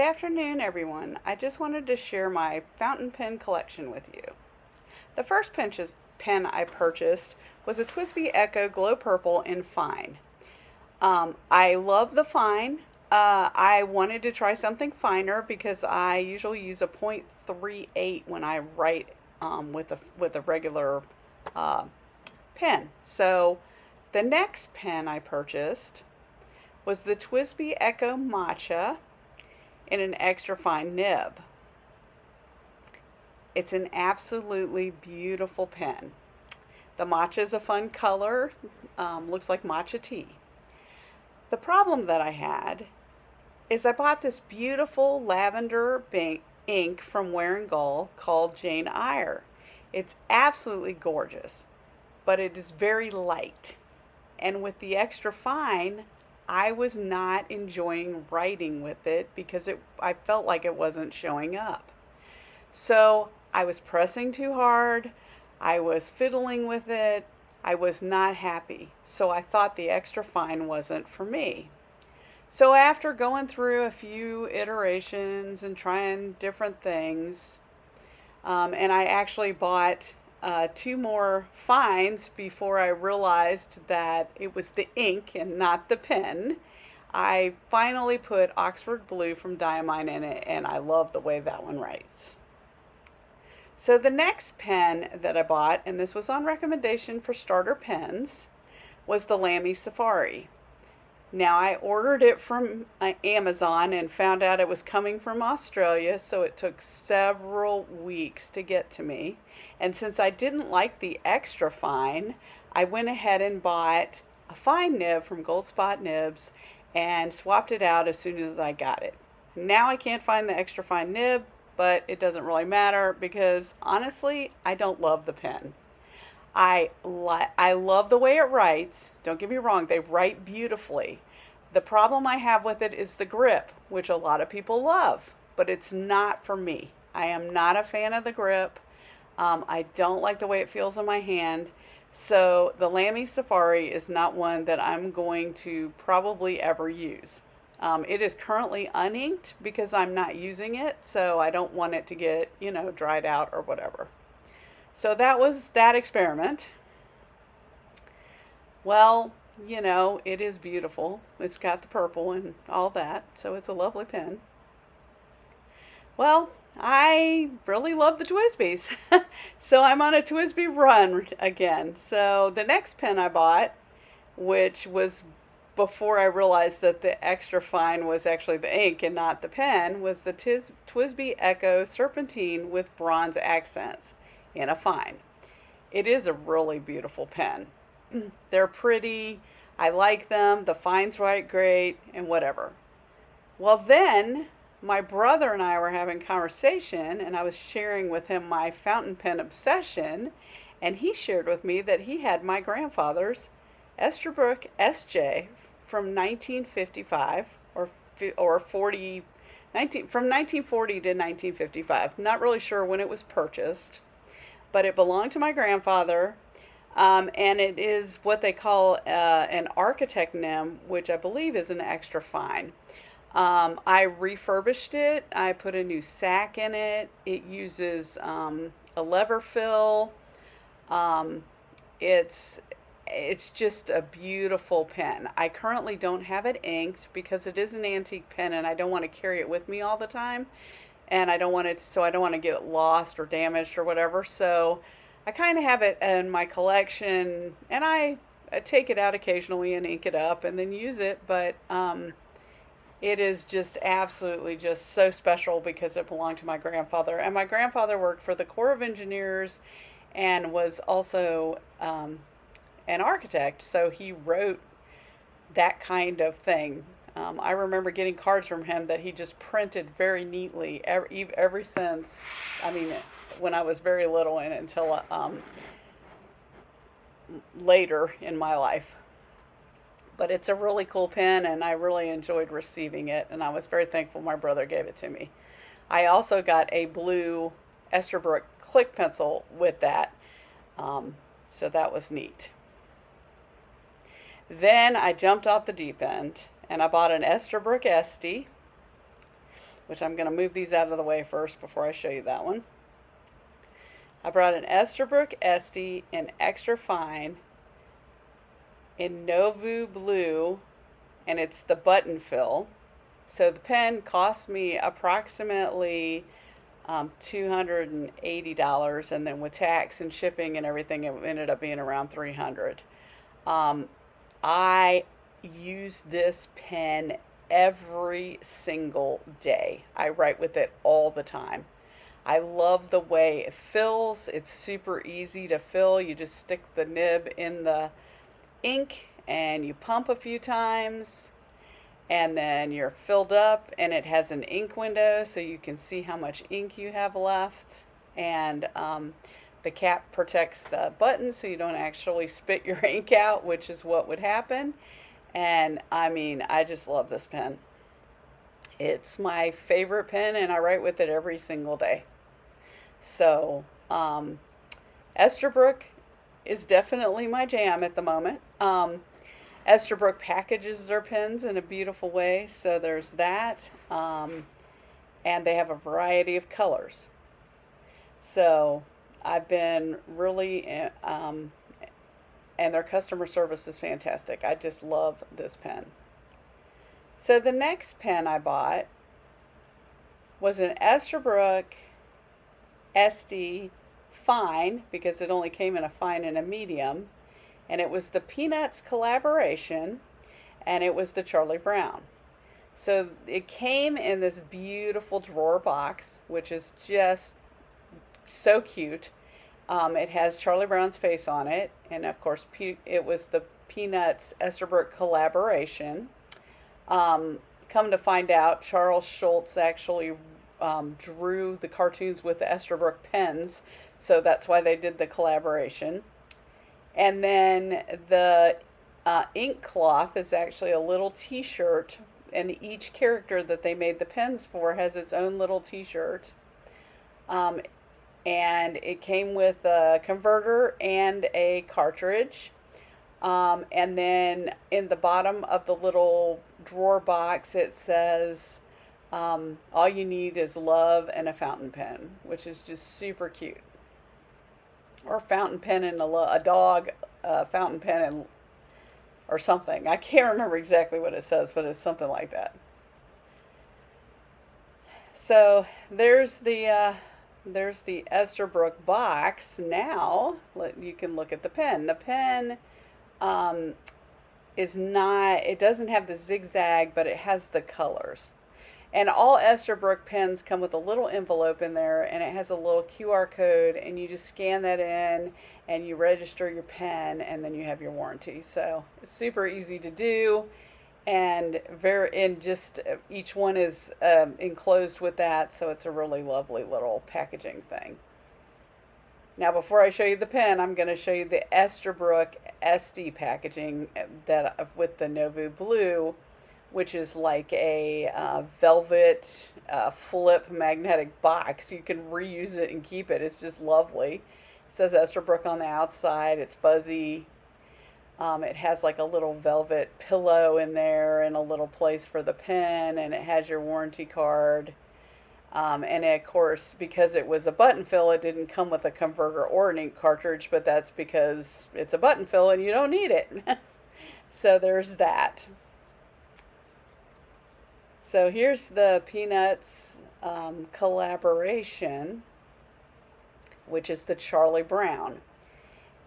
afternoon, everyone. I just wanted to share my fountain pen collection with you. The first pen I purchased was a TWSBI Echo Glow Purple in Fine. I love the Fine. I wanted to try something finer because I usually use a .38 when I write with a regular uh, pen. So the next pen I purchased was the TWSBI Echo Matcha in an extra fine nib. It's an absolutely beautiful pen. The matcha is a fun color, looks like matcha tea. The problem that I had is I bought this beautiful lavender ink from Wearingeul called Jane Eyre. It's absolutely gorgeous, but it is very light. And with the extra fine, I was not enjoying writing with it because I felt like it wasn't showing up. So I was pressing too hard. I was fiddling with it. I was not happy. So I thought the extra fine wasn't for me. So after going through a few iterations and trying different things, and I actually bought two more fines before I realized that it was the ink and not the pen. I finally put Oxford Blue from Diamine in it, and I love the way that one writes. So the next pen that I bought, and this was on recommendation for starter pens, was the Lamy Safari. Now, I ordered it from Amazon and found out it was coming from Australia, so it took several weeks to get to me. And since I didn't like the extra fine, I went ahead and bought a fine nib from Goldspot Nibs and swapped it out as soon as I got it. Now I can't find the extra fine nib, but it doesn't really matter because honestly, I don't love the pen. I love the way it writes. Don't get me wrong, they write beautifully. The problem I have with it is the grip, which a lot of people love, but it's not for me. I am not a fan of the grip. I don't like the way it feels in my hand. So the Lamy Safari is not one that I'm going to probably ever use. It is currently uninked because I'm not using it, so I don't want it to get, dried out or whatever. So that was that experiment. Well, it is beautiful. It's got the purple and all that, so it's a lovely pen. Well, I really love the TWSBIs, so I'm on a TWSBI run again. So the next pen I bought, which was before I realized that the extra fine was actually the ink and not the pen, was the TWSBI Echo Serpentine with bronze accents in a fine. It is a really beautiful pen. They're pretty. I like them. The fines write great and whatever. Well, then my brother and I were having conversation, and I was sharing with him my fountain pen obsession, and he shared with me that he had my grandfather's Esterbrook SJ from 1955 or 40 from 1940 to 1955. Not really sure when it was purchased, but it belonged to my grandfather. And it is what they call an architect nib, which I believe is an extra fine. I refurbished it. I put a new sack in it. It uses a lever fill. It's just a beautiful pen. I currently don't have it inked because it is an antique pen and I don't want to carry it with me all the time. And I don't want to get it lost or damaged or whatever. So I kind of have it in my collection, and I take it out occasionally and ink it up and then use it. But it is just absolutely just so special because it belonged to my grandfather. And my grandfather worked for the Corps of Engineers and was also an architect. So he wrote that kind of thing. I remember getting cards from him that he just printed very neatly ever since, when I was very little and until later in my life. But it's a really cool pen, and I really enjoyed receiving it, and I was very thankful my brother gave it to me. I also got a blue Esterbrook Click pencil with that, so that was neat. Then I jumped off the deep end, and I bought an Esterbrook Esty which I'm going to move these out of the way first before I show you that one. I brought an Esterbrook Esty in extra fine in Novu Blue, and it's the button fill. So the pen cost me approximately $280, and then with tax and shipping and everything, it ended up being around $300. I use this pen every single day. I write with it all the time. I love the way it fills. It's super easy to fill. You just stick the nib in the ink and you pump a few times, and then you're filled up, and it has an ink window so you can see how much ink you have left. And the cap protects the button so you don't actually spit your ink out, which is what would happen. And I mean, I just love this pen. It's my favorite pen, and I write with it every single day. So Esterbrook is definitely my jam at the moment. Esterbrook packages their pens in a beautiful way, so there's that. And they have a variety of colors. So I've been really, and their customer service is fantastic. I just love this pen. So the next pen I bought was an Esterbrook Esty Fine, because it only came in a fine and a medium, and it was the Peanuts collaboration, and it was the Charlie Brown. So it came in this beautiful drawer box, which is just so cute. It has Charlie Brown's face on it, and of course it was the Peanuts Esterbrook collaboration. Come to find out, Charles Schulz actually drew the cartoons with the Esterbrook pens, so that's why they did the collaboration. And then the ink cloth is actually a little t-shirt, and each character that they made the pens for has its own little t-shirt. And it came with a converter and a cartridge. And then in the bottom of the little drawer box, it says, all you need is love and a fountain pen, which is just super cute. Or fountain pen and a dog, fountain pen and or something. I can't remember exactly what it says, but it's something like that. So there's the Esterbrook box. Now you can look at the pen. The pen is not, it doesn't have the zigzag, but it has the colors. And all Esterbrook pens come with a little envelope in there, and it has a little QR code, and you just scan that in and you register your pen, and then you have your warranty. So it's super easy to do, and each one is enclosed with that, so it's a really lovely little packaging thing. Now, before I show you the pen, I'm going to show you the Esterbrook Esty packaging with the Novu Blue, which is like a velvet flip magnetic box. You can reuse it and keep it. It's just lovely. It says Esterbrook on the outside. It's fuzzy. It has like a little velvet pillow in there and a little place for the pen, and it has your warranty card. And of course, because it was a button fill, it didn't come with a converter or an ink cartridge, but that's because it's a button fill and you don't need it. So there's that. So here's the Peanuts collaboration, which is the Charlie Brown.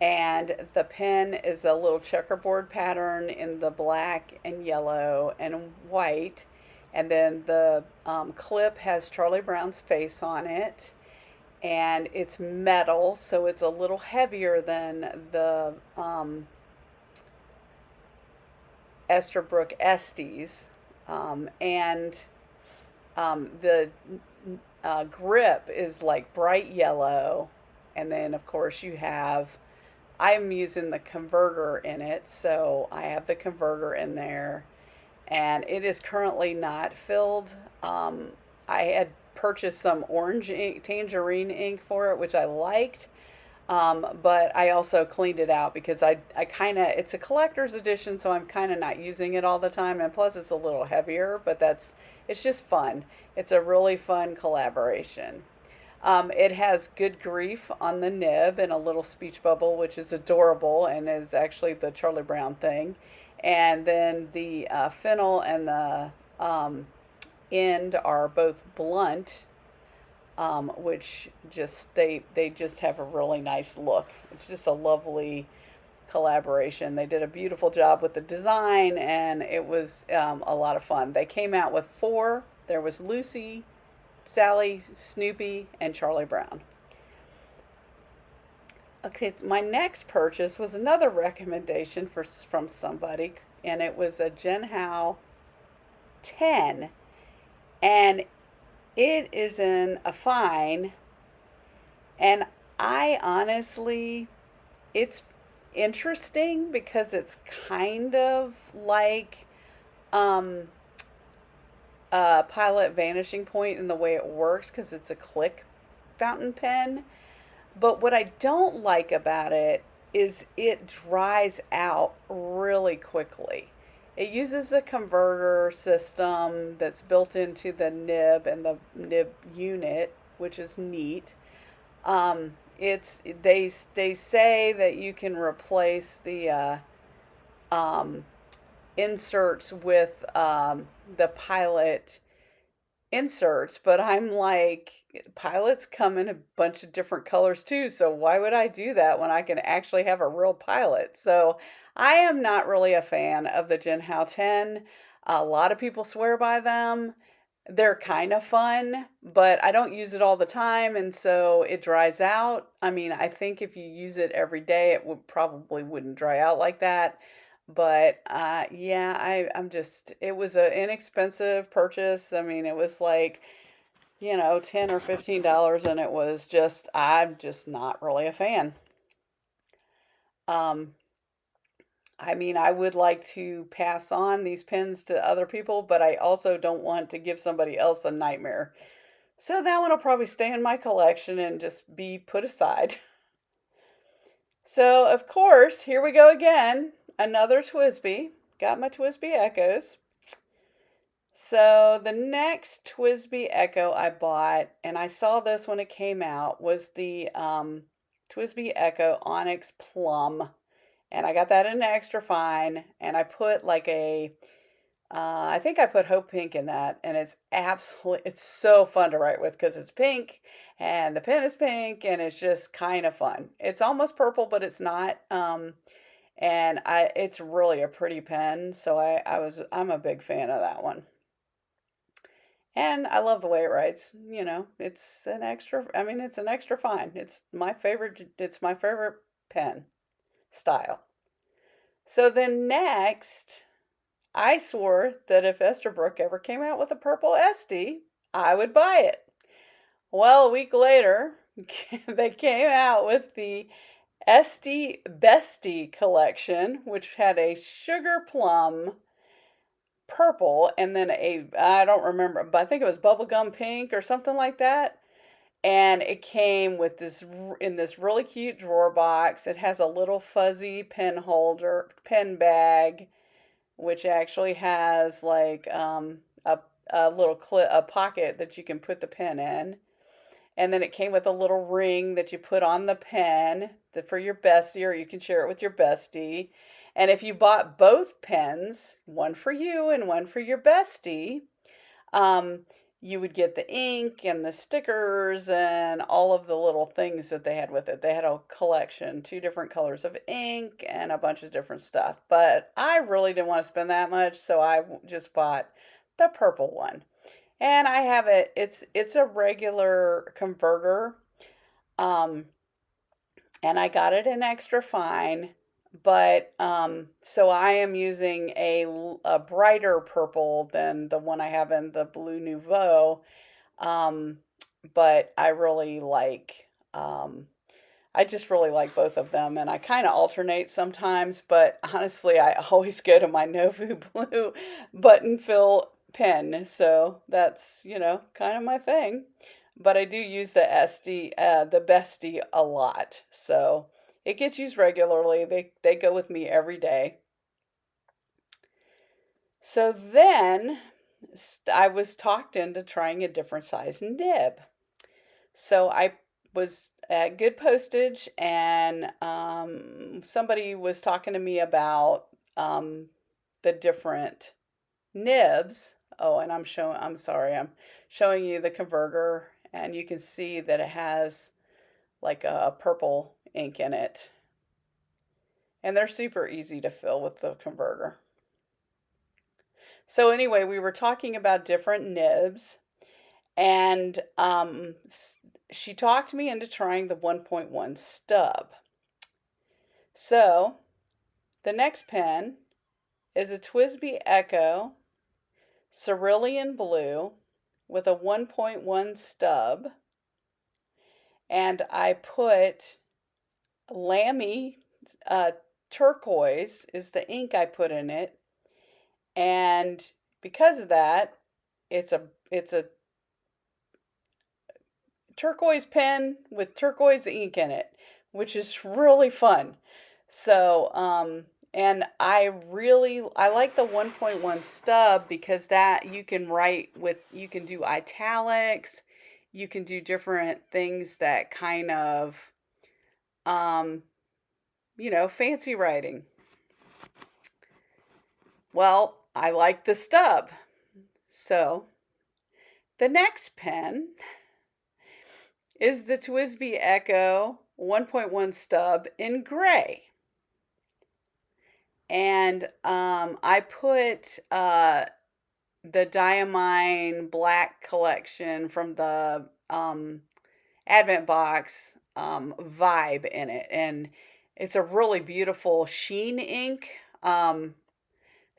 And the pen is a little checkerboard pattern in the black and yellow and white. And then the clip has Charlie Brown's face on it. And it's metal, so it's a little heavier than the Esterbrook Esties. The grip is like bright yellow, and then of course I'm using the converter in it, so I have the converter in there, and it is currently not filled. I had purchased some orange ink, tangerine ink for it, which I liked, But I also cleaned it out because I kind of, it's a collector's edition, so I'm kind of not using it all the time. And plus, it's a little heavier, but it's just fun. It's a really fun collaboration. It has Good Grief on the nib and a little speech bubble, which is adorable and is actually the Charlie Brown thing. And then the fennel and the end are both blunt, which just they just have a really nice look. It's just a lovely collaboration. They did a beautiful job with the design, and it was a lot of fun. They came out with four. There was Lucy, Sally, Snoopy, and Charlie Brown. Okay, so my next purchase was another recommendation from somebody, and it was a Jinhao 10, and it is in a fine, and I honestly, it's interesting because it's kind of like um, a Pilot Vanishing Point in the way it works because it's a click fountain pen. But what I don't like about it is it dries out really quickly. It uses a converter system that's built into the nib and the nib unit, which is neat. It's they say that you can replace the um, inserts with the pilot inserts, but I'm like, pilots come in a bunch of different colors too, so why would I do that when I can actually have a real pilot? So I am not really a fan of the Jinhao 10. A lot of people swear by them. They're kind of fun, but I don't use it all the time, and so it dries out. I mean, I think if you use it every day, it would probably wouldn't dry out like that. But yeah, I'm just, it was an inexpensive purchase. I mean, it was like, $10 or $15, and it was just, I'm just not really a fan. Um, I mean, I would like to pass on these pens to other people, but I also don't want to give somebody else a nightmare. So that one will probably stay in my collection and just be put aside. So, of course, here we go again. Another TWSBI. Got my TWSBI Echoes. So, the next TWSBI Echo I bought, and I saw this when it came out, was the TWSBI Echo Onyx Plum. And I got that in an extra fine, and I put like I think I put Hope Pink in that, and it's so fun to write with because it's pink and the pen is pink, and it's just kind of fun. It's almost purple, but it's not. And it's really a pretty pen, so I'm a big fan of that one. And I love the way it writes. It's an extra fine. It's my favorite pen style. So then next, I swore that if Esterbrook ever came out with a purple Esty, I would buy it. Well, a week later, they came out with the Esty Bestie collection, which had a sugar plum purple and then I don't remember, but I think it was bubblegum pink or something like that. And it came with this really cute drawer box. It has a little fuzzy pen holder, pen bag, which actually has like a little a pocket that you can put the pen in. And then it came with a little ring that you put on the pen for your bestie, or you can share it with your bestie. And if you bought both pens, one for you and one for your bestie, um, you would get the ink and the stickers and all of the little things that they had with it. They had a collection, two different colors of ink and a bunch of different stuff. But I really didn't want to spend that much, so I just bought the purple one. And I have it. It's a regular converter. Um, and I got it in extra fine. But so I am using a brighter purple than the one I have in the Blue Nouveau. Um, but I just really like both of them, and I kind of alternate sometimes. But honestly, I always go to my Novu Blue button fill pen, so that's kind of my thing. but I do use the Bestie a lot. So it gets used regularly. They go with me every day. So then I was talked into trying a different size nib. So I was at Good Postage, and somebody was talking to me about the different nibs. Oh, and I'm sorry, I'm showing you the converter, and you can see that it has like a purple ink in it. And they're super easy to fill with the converter. So anyway, we were talking about different nibs, and she talked me into trying the 1.1 stub. So the next pen is a TWSBI Echo Cerulean Blue with a 1.1 stub, and I put Lamy turquoise is the ink I put in it, and because of that, it's a turquoise pen with turquoise ink in it, which is really fun. So, and I like the 1.1 stub because that you can do italics, you can do different things that kind of, um, fancy writing. Well, I like the stub. So, the next pen is the TWSBI Echo 1.1 stub in gray. And I put the Diamine Black collection from the Advent Box vibe in it. And it's a really beautiful sheen ink.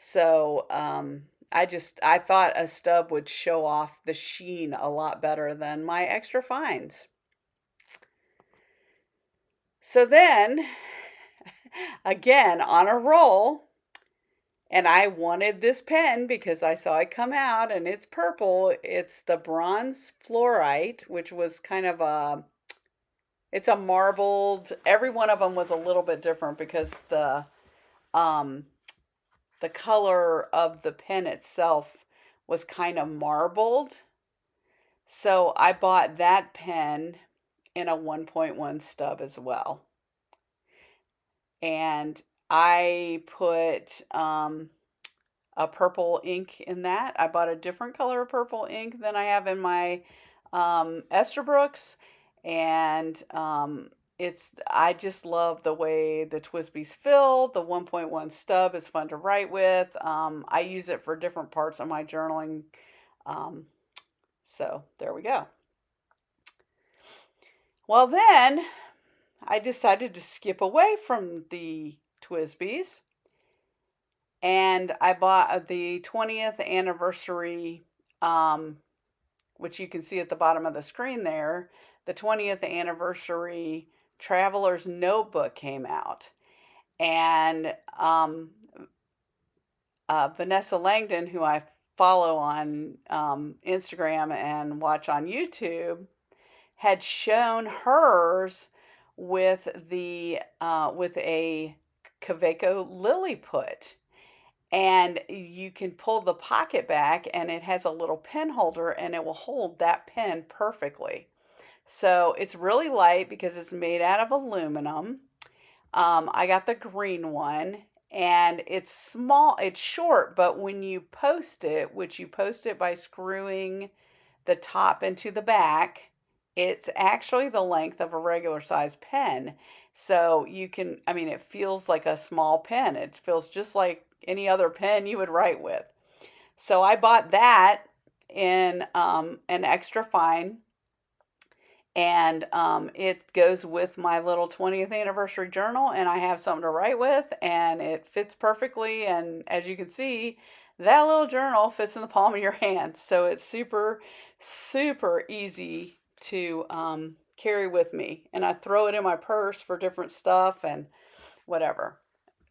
So I thought a stub would show off the sheen a lot better than my extra fines. So then, again, on a roll, and I wanted this pen because I saw it come out and it's purple. It's the Bronze Fluorite, which was kind of it's a marbled, every one of them was a little bit different because um, the color of the pen itself was kind of marbled. So I bought that pen in a 1.1 stub as well. And I put a purple ink in that. I bought a different color of purple ink than I have in my Estabrooks. And I just love the way the TWSBI's fill. The 1.1 stub is fun to write with. I use it for different parts of my journaling. So there we go. Well, then I decided to skip away from the TWSBI's, and I bought the 20th anniversary, which you can see at the bottom of the screen there. The 20th anniversary Traveler's Notebook came out, and Vanessa Langdon, who I follow on Instagram and watch on YouTube, had shown hers with with a Kaweco Lilliput, and you can pull the pocket back, and it has a little pen holder, and it will hold that pen perfectly. So it's really light because it's made out of aluminum. I got the green one, and it's small, it's short, but when you post it, which you post it by screwing the top into the back, it's actually the length of a regular size pen. So it feels like a small pen. It feels just like any other pen you would write with. So I bought that in an extra fine, and it goes with my little 20th anniversary journal, and I have something to write with, and it fits perfectly. And as you can see, that little journal fits in the palm of your hand. So it's super, super easy to carry with me, and I throw it in my purse for different stuff and whatever.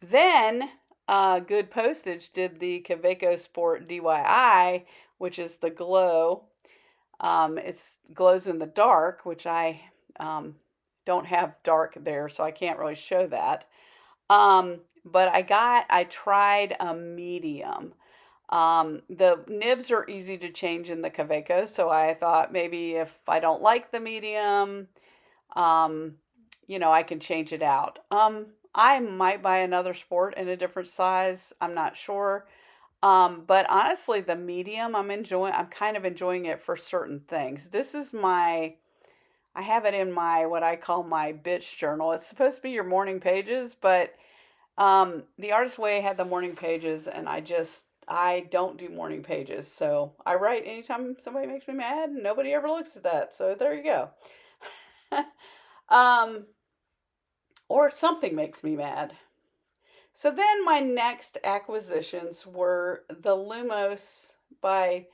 Then Good Postage did the Kaweco Sport DIY, which is the glow It glows in the dark, which I um, don't have dark there, so I can't really show that. But I tried a medium. The nibs are easy to change in the Kaweco, so I thought maybe if I don't like the medium, um, I can change it out. I might buy another sport in a different size. I'm not sure. But honestly, the medium I'm kind of enjoying it for certain things. I have it in my, what I call my bitch journal. It's supposed to be your morning pages, but the Artist Way had the morning pages, and I don't do morning pages. So I write anytime somebody makes me mad, and nobody ever looks at that. So there you go. um, or something makes me mad. So then my next acquisitions were the Lumos by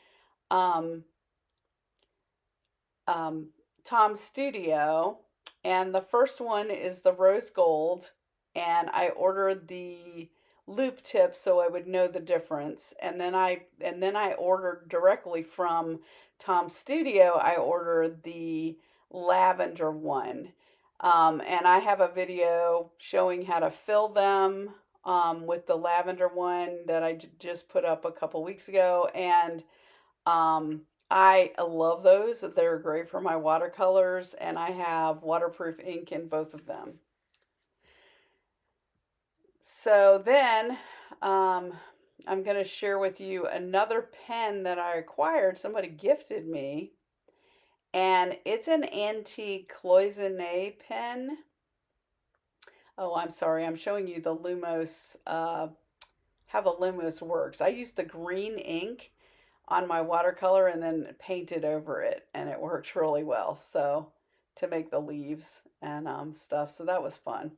um, um, Tom Studio, and the first one is the rose gold, and I ordered the loop tip so I would know the difference, and then I ordered directly from Tom Studio. I ordered the lavender one, and I have a video showing how to fill them with the lavender one that I just put up a couple weeks ago, and I love those. They're great for my watercolors, and I have waterproof ink in both of them. So then, um, I'm going to share with you another pen that I acquired. Somebody gifted me, and it's an antique cloisonne pen. Oh, I'm sorry. I'm showing you the Lumos, how the Lumos works. I use the green ink on my watercolor and then painted over it, and it works really well. So to make the leaves and stuff. So that was fun.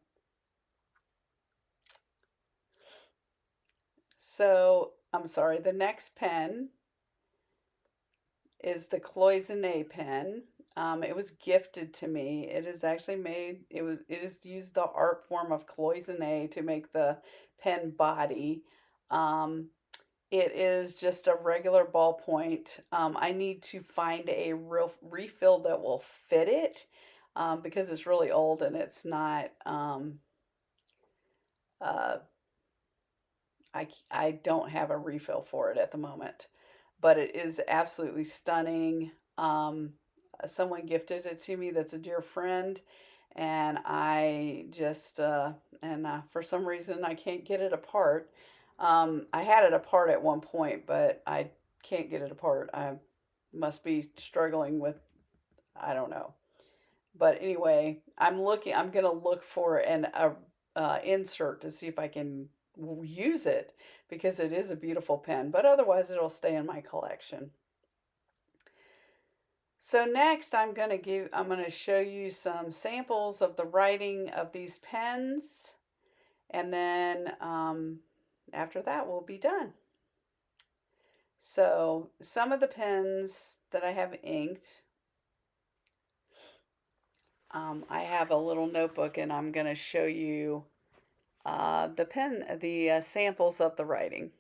So I'm sorry. The next pen is the Cloisonne pen. It was gifted to me. It is actually made. It is used the art form of cloisonne to make the pen body. Um, It is just a regular ballpoint. I need to find a real refill that will fit it because it's really old and it's not. Uh, I don't have a refill for it at the moment, but it is absolutely stunning. Someone gifted it to me that's a dear friend, and I just and for some reason I can't get it apart. I had it apart at one point, but I can't get it apart. I must be struggling with, I don't know. But anyway, I'm gonna look for an insert to see if I can use it because it is a beautiful pen. But otherwise, it'll stay in my collection. So next, I'm gonna show you some samples of the writing of these pens, and then after that, we'll be done. So some of the pens that I have inked, I have a little notebook, and I'm gonna show you the samples of the writing.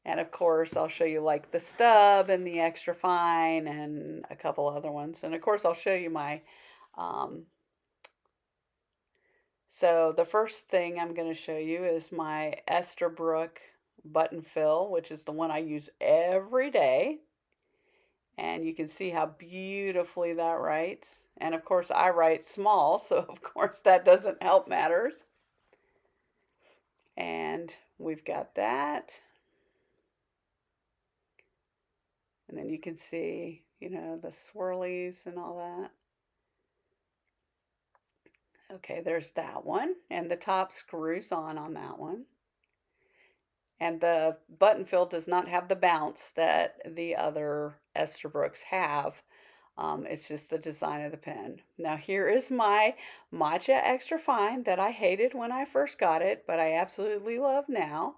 And of course, I'll show you like the stub and the extra fine and a couple other ones. And of course, I'll show you my. Um, so the first thing I'm going to show you is my Esterbrook button fill, which is the one I use every day. And you can see how beautifully that writes. And of course, I write small, so of course that doesn't help matters. And we've got that. And then you can see, the swirlies and all that. Okay, there's that one. And the top screws on that one. And the button fill does not have the bounce that the other Esterbrook's have. It's just the design of the pen. Now here is my Matcha Extra Fine that I hated when I first got it, but I absolutely love now.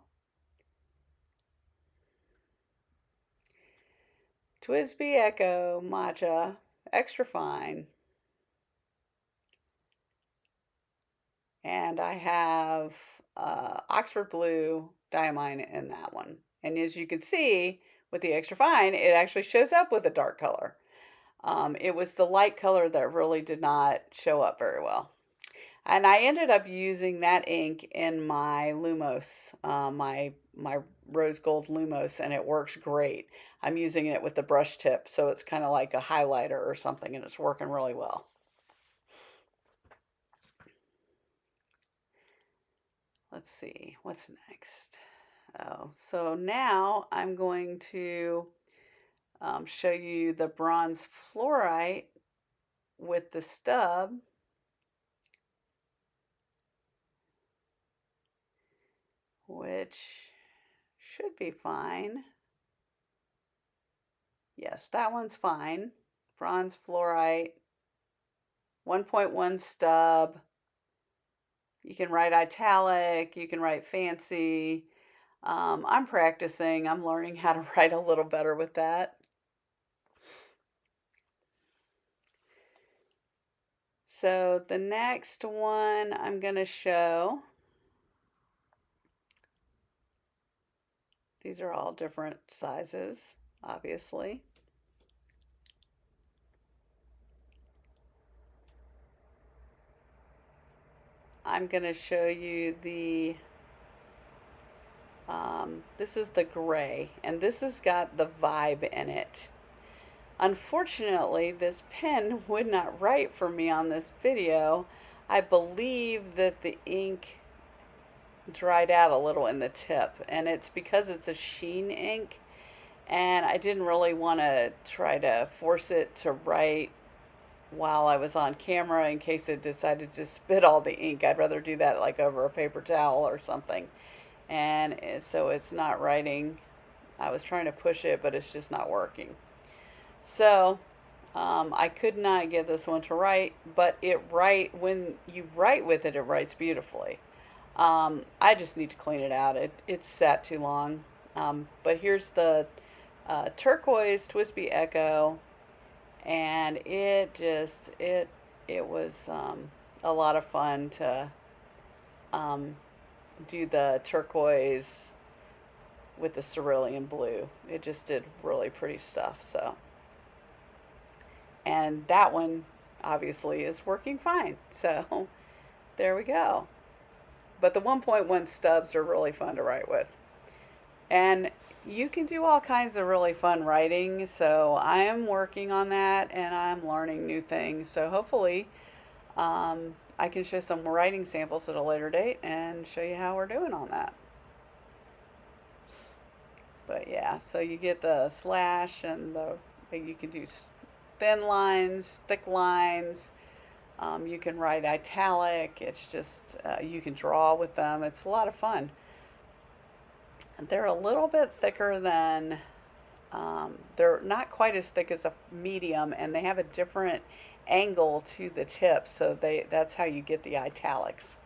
TWSBI Echo Matcha Extra Fine. And I have Oxford Blue Diamine in that one. And as you can see, with the extra fine, it actually shows up with a dark color. It was the light color that really did not show up very well. And I ended up using that ink in my Lumos, my rose gold Lumos, and it works great. I'm using it with the brush tip, so it's kind of like a highlighter or something, and it's working really well. Let's see, what's next? Oh, so now I'm going to show you the bronze fluorite with the stub. Which should be fine. Yes, that one's fine. Bronze fluorite, 1.1 stub. You can write italic, you can write fancy. I'm practicing, I'm learning how to write a little better with that. So the next one I'm going to show, these are all different sizes, obviously. I'm going to show you the, this is the gray, and this has got the vibe in it. Unfortunately, this pen would not write for me on this video. I believe that the ink dried out a little in the tip, and it's because it's a sheen ink, and I didn't really want to try to force it to write while I was on camera in case it decided to spit all the ink. I'd rather do that like over a paper towel or something. And so it's not writing. I was trying to push it, but it's just not working. So I could not get this one to write, but when you write with it, it writes beautifully. I just need to clean it out. It's sat too long. But here's the turquoise TWSBI Echo, and it was a lot of fun to do the turquoise with the cerulean blue. It just did really pretty stuff. So, and that one obviously is working fine. So there we go. But the 1.1 stubs are really fun to write with. And you can do all kinds of really fun writing. So I am working on that, and I'm learning new things. So hopefully I can show some writing samples at a later date and show you how we're doing on that. But yeah, so you get the slash, and you can do thin lines, thick lines. You can write italic. It's just, you can draw with them. It's a lot of fun. They're a little bit thicker than, they're not quite as thick as a medium, and they have a different angle to the tip, so that's how you get the italics.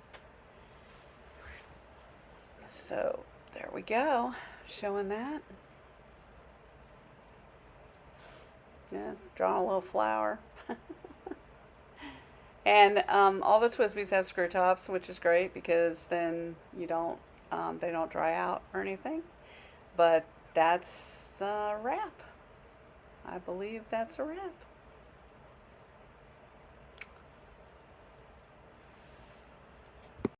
So there we go, showing that. Yeah, drawing a little flower. And all the TWSBIs have screw tops, which is great because then they don't dry out or anything. But that's a wrap. I believe that's a wrap.